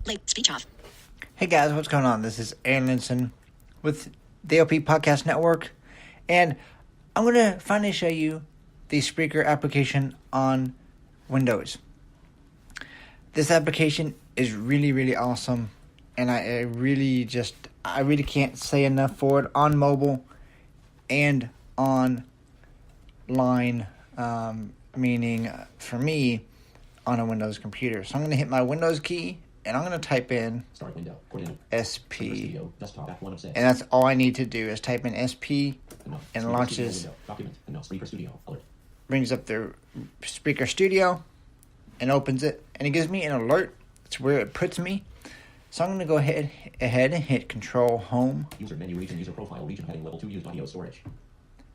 Speech off. Hey guys, what's going on? This is Aaron Linson with the LP Podcast Network, and I'm going to finally show you the Spreaker application on Windows. This application is really, really awesome, and I really can't say enough for it on mobile and online, meaning for me on a Windows computer. So I'm going to hit my Windows key, and I'm going to type in Start window. SP, Desktop, back 1 of 6. and that's all I need to do is type in SP, Enough. and Spreaker launches, Studio window. Document. Enough. Spreaker Studio. Alert. brings up the Spreaker Studio, and opens it, and it gives me an alert. It's where it puts me. So I'm going to go ahead and hit Control Home. User menu region, user profile region heading level 2 used audio storage.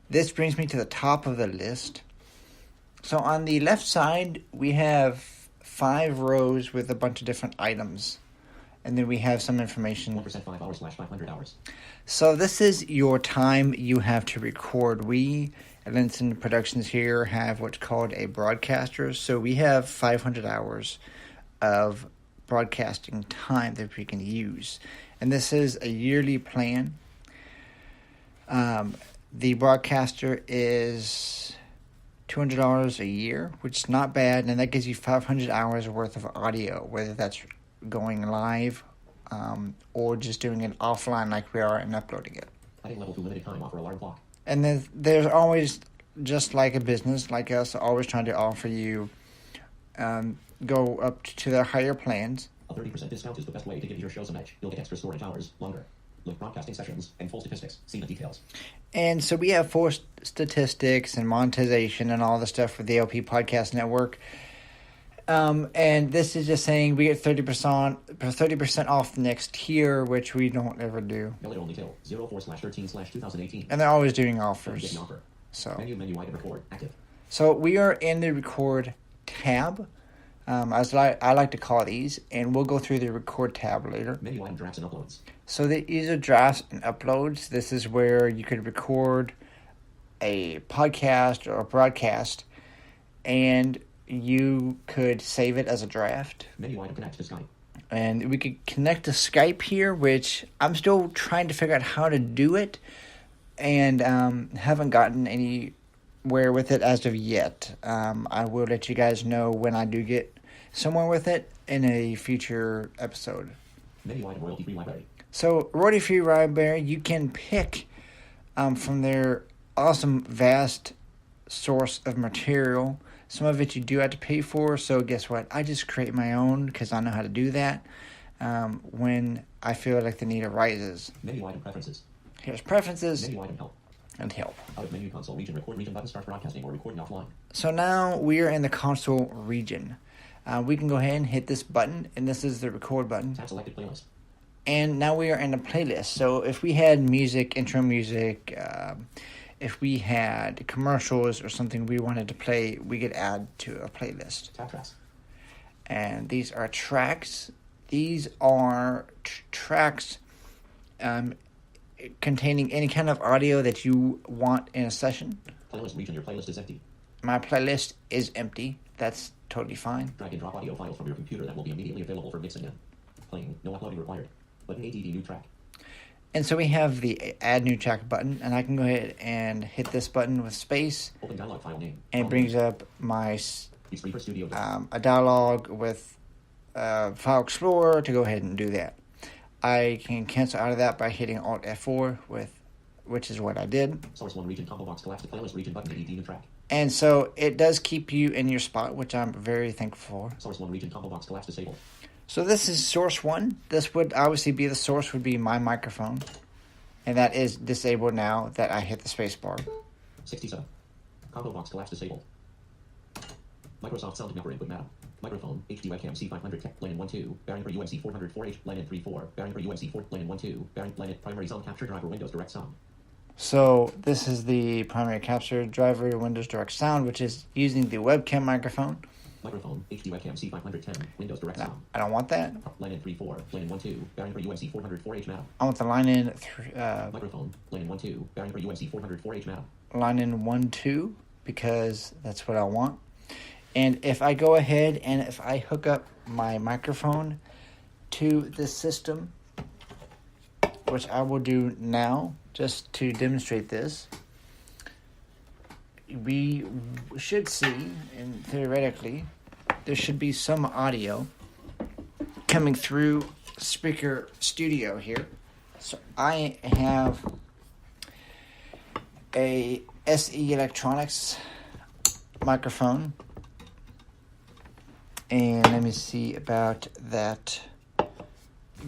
This brings me to the top of the list. So on the left side, we have 5 rows with a bunch of different items. And then we have some information. 1% 5 hours / 500 hours. So this is your time you have to record. We at Linson Productions here have what's called a broadcaster. So we have 500 hours of broadcasting time that we can use. And this is a yearly plan. The broadcaster is $200 a year, which is not bad, and that gives you 500 hours worth of audio, whether that's going live or just doing it offline like we are and uploading it. Heading level 2 limited time offer alarm clock. And then there's always, just like a business like us, always trying to offer you go up to the higher plans. A 30% discount is the best way to give your show some edge. You'll get extra storage hours, longer live broadcasting sessions, and full statistics. See the details. And so we have full statistics and monetization and all the stuff for the LP Podcast Network. And this is just saying we get 30% off next year, which we don't ever do. Valid only till 04/13/2018. And they're always doing offers. Get the offer. So Menu item record active. So we are in the record tab, as I like to call these, and we'll go through the record tab later. Menu item drafts and uploads. So these are drafts and uploads. This is where you could record a podcast or a broadcast, and you could save it as a draft. Menu item connect to Skype. And we could connect to Skype here, which I'm still trying to figure out how to do it, and haven't gotten anywhere with it as of yet. I will let you guys know when I do get somewhere with it in a future episode. Menu item royalty-free library. So, royalty-free library, you can pick from their awesome, vast source of material. Some of it you do have to pay for, so guess what? I just create my own because I know how to do that when I feel like the need arises. Menu item preferences. Here's preferences Menu item help. and help. Out of menu console region, record region button, start broadcasting or recording offline. So now we are in the console region. We can go ahead and hit this button, and this is the record button. Tab selected playlist. And now we are in a playlist. So if we had music, intro music, if we had commercials or something we wanted to play, we could add to a playlist. Tab tracks. And these are tracks. These are tracks containing any kind of audio that you want in a session. Playlist region, your playlist is empty. My playlist is empty. That's totally fine. Drag and drop audio files from your computer that will be immediately available for mixing in. Playing, no uploading required. Button ADD new track. And so we have the add new track button, and I can go ahead and hit this button with space. Open dialog file name. And it brings up my Spreaker Studio. a dialog with File Explorer to go ahead and do that. I can cancel out of that by hitting Alt F4 which is what I did. Source 1 region combo box collapse to playlist region button ADD new track. And so it does keep you in your spot, which I'm very thankful for. Source 1 region combo box collapse disabled. So this is source 1. This would obviously be the source would be my microphone. And that is disabled now that I hit the space bar. 67. Combo box collapse disabled. Microsoft Sound Network input map. Microphone, HD webcam C500 tech, LAN 1.2, bearing for UMC 404H, LAN 3.4, bearing for UMC 4, LAN 1.2, bearing LAN primary sound capture driver Windows Direct Sound. So this is the primary capture driver Windows Direct Sound, which is using the webcam microphone. Microphone, HD webcam C510, Windows Direct Sound. I don't want that. LAN 3.4, LAN 1.2, bearing for UMC 404H map. I want the line in Microphone, LAN 1.2, bearing for UMC 404H map. line in 1.2 because that's what I want. And if I go ahead and if I hook up my microphone, to this system, which I will do now just to demonstrate this. We should see, and theoretically, there should be some audio coming through Spreaker Studio here. So I have a SE Electronics microphone, and let me see about that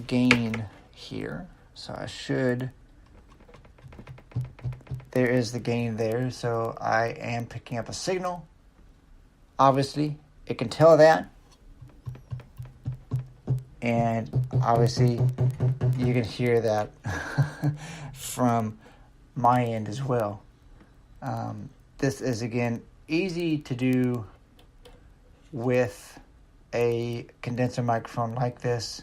gain here. So I should, there is the gain there, so I am picking up a signal. Obviously, it can tell that, and obviously you can hear that from my end as well. This is, again, easy to do with a condenser microphone like this,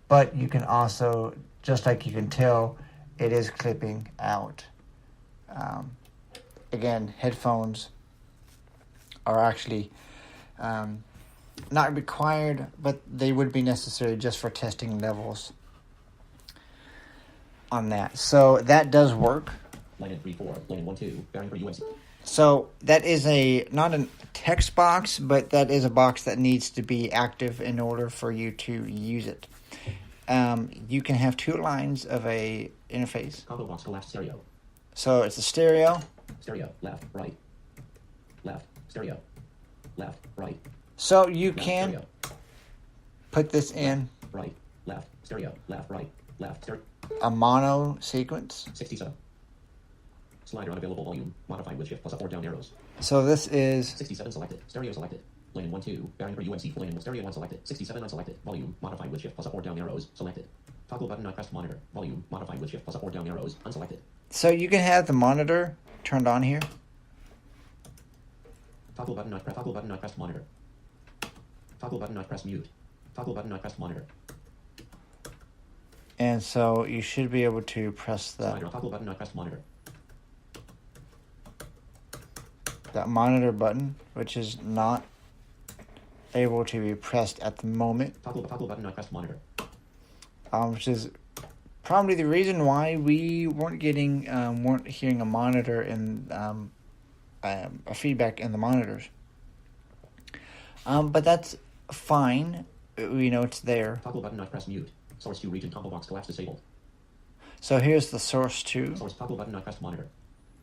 but you can also, just like you can tell, it is clipping out. Again, headphones are actually not required, but they would be necessary just for testing levels on that. So that does work. Line in 3-4, lane 1-2, bearing for UNC. So that is not a text box, but that is a box that needs to be active in order for you to use it. You can have two lines of a interface. Combo box collapsed stereo. So it's a stereo. Stereo, left, right. Left, stereo. Left, right. So you Left, can stereo. put this in Right, left, stereo, left, right, left, stereo. a mono sequence. 67. Slider unavailable volume. Modified with shift plus up or down arrows. So this is 67 selected. Stereo selected. Lane 1-2. Bearing for UNC. Lane stereo 1 selected. 67 unselected. Volume. Modified with shift plus up or down arrows. Selected. Toggle button not pressed. Monitor. Volume. Modified with shift plus up or down arrows. Unselected. so you can have the monitor turned on here. Toggle button not pressed. Toggle button not pressed. Monitor. Toggle button not pressed. Mute. Toggle button not pressed. Monitor. And so you should be able to press Slider. Toggle button not pressed. Monitor. that monitor button, which is not able to be pressed at the moment, Toggle button not pressed. Monitor. which is probably the reason why we weren't hearing a monitor and a feedback in the monitors. But that's fine. We know it's there. Toggle button not pressed. Mute. Source 2 region combo box collapse disabled. So here's the source 2. Source toggle button not pressed. Monitor.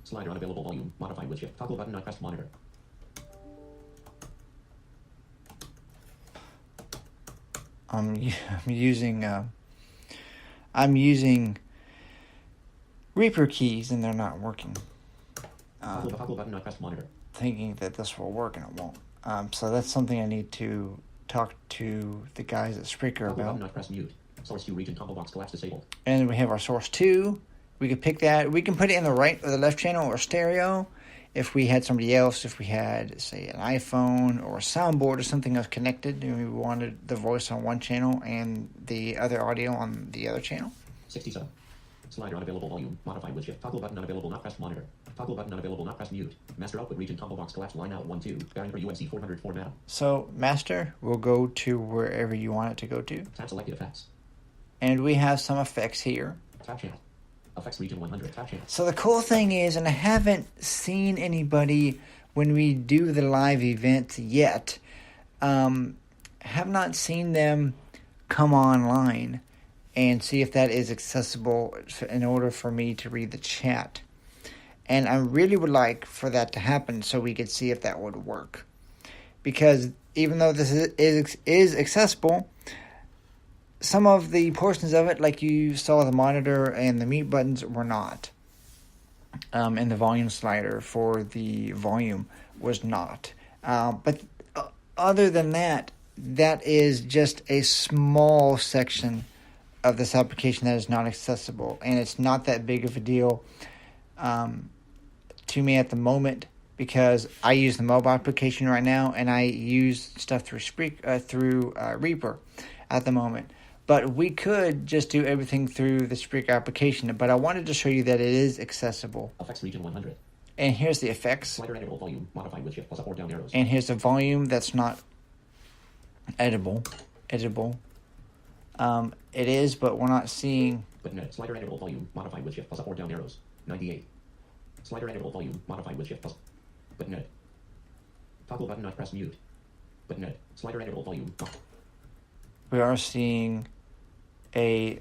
Slider unavailable volume. Modified with shift. Toggle button not pressed. Monitor. I'm using Reaper keys and they're not working. Toggle button not pressed. Monitor. Thinking that this will work and it won't. So that's something I need to talk to the guys at Spreaker Toggle about. button not pressed. Mute. Source 2 region combo box collapse disabled. And we have our source 2. We could pick that. We can put it in the right or the left channel or stereo. If we had somebody else, if we had, say, an iPhone or a soundboard or something else connected, and we wanted the voice on one channel and the other audio on the other channel. 67. Slider unavailable volume. Modified with shift. Toggle button unavailable not pressed. Monitor. Toggle button unavailable not pressed. Mute. Master output region combo box collapse line out 1-2. Bearing for UNC 404 now. So master will go to wherever you want it to go to. Tab selected effects. And we have some effects here. Tab channel. Effects region 100. Tab channel. So the cool thing is, and I haven't seen anybody when we do the live events yet, have not seen them come online and see if that is accessible in order for me to read the chat. And I really would like for that to happen so we could see if that would work. Because even though this is accessible, some of the portions of it, like you saw the monitor and the mute buttons, were not. And the volume slider for the volume was not. But other than that, that is just a small section of this application that is not accessible. And it's not that big of a deal to me at the moment, because I use the mobile application right now, and I use stuff through Reaper at the moment. But we could just do everything through the Spreaker application. But I wanted to show you that it is accessible. Effects region 100. And here's the effects. Slider enable volume. Modified with shift plus up or down arrows. And here's the volume that's not editable. It is, but we're not seeing... Button edit. Slider edible volume. Modified with shift plus up or down arrows. 98. Slider edible volume. Modified with shift plus... Button edit. Toggle button not press mute. Button edit. Slider edible volume. We are seeing a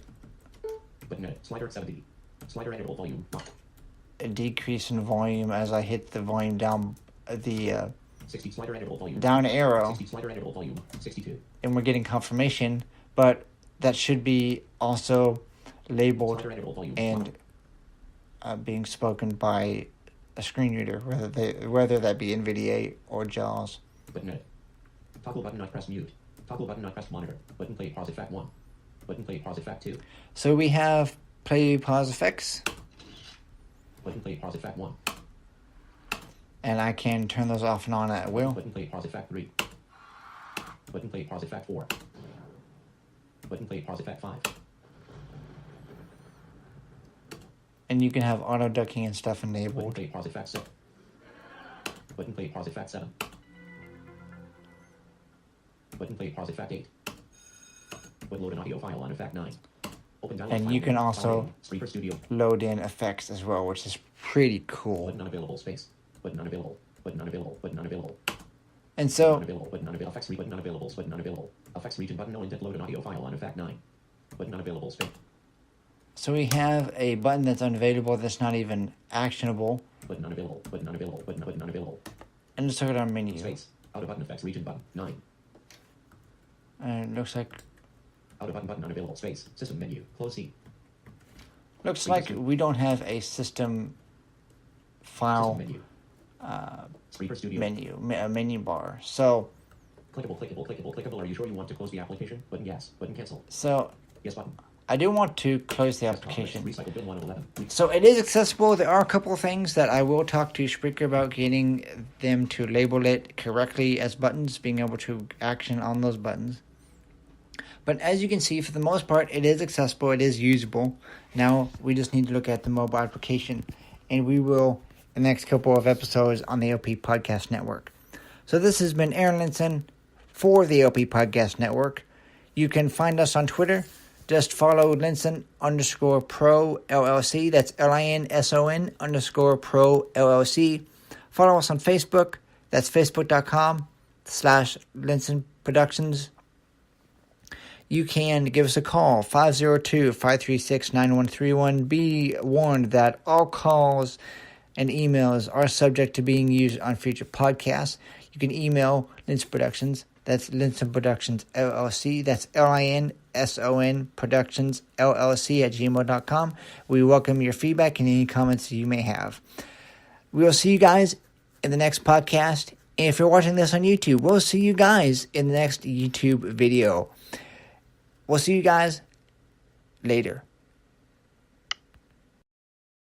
Button edit. Slider at 70. Slider edible volume. decrease in volume as I hit the volume down, the 60. Slider edible volume. down arrow. 60. Slider edible volume. 62. And we're getting confirmation, but that should be also labeled Slider edible volume. and being spoken by a screen reader, whether that be NVDA or JAWS. Button edit. Toggle button not press mute. Toggle button not press monitor. Button play pause effect 1. Button play pause effect 2. So we have play pause effects, Button play pause effect 1. and I can turn those off and on at will. Button play pause effect 3. Button play pause effect 4. Button play pause effect 5. And you can have auto ducking and stuff Button enabled. play pause effect 6. Button play pause effect 7. Button play pause effect 8. Would load an audio file on effect 9. Open download And file you can name. also File name. Spreaker Studio. load in effects as well, which is pretty cool. Button unavailable space. Button unavailable. Button unavailable. Button unavailable. And Button so unavailable. Button unavailable. Effects button unavailable. Button unavailable. Effects region button no intent load an audio file on effect 9. Button unavailable space. we have a button that's unavailable that's not even actionable. Button unavailable. Button unavailable. Button unavailable. And let's look at our menu. Space. Out of button effects region button 9. And it looks like Out of button unavailable space. System menu. Close C. we don't have a system file System menu. Spreaker Studio. a menu bar. So Clickable. Are you sure you want to close the application? Button yes. Button cancel. Yes button. I do want to close the Desktop application. list. Recycle bin 111. So it is accessible. There are a couple of things that I will talk to Spreaker about, getting them to label it correctly as buttons, being able to action on those buttons. But as you can see, for the most part, it is accessible. It is usable. Now we just need to look at the mobile application, and we will in the next couple of episodes on the LP Podcast Network. So this has been Aaron Linson for the LP Podcast Network. You can find us on Twitter. Just follow Linson_Pro LLC. That's LINSON_Pro LLC. Follow us on Facebook. That's facebook.com/Linson Productions. You can give us a call, 502-536-9131. Be warned that all calls and emails are subject to being used on future podcasts. You can email Linson Productions. That's Linson Productions LLC. That's LINSON Productions LLC @gmail.com. We welcome your feedback and any comments you may have. We will see you guys in the next podcast. And if you're watching this on YouTube, we'll see you guys in the next YouTube video. We'll see you guys later.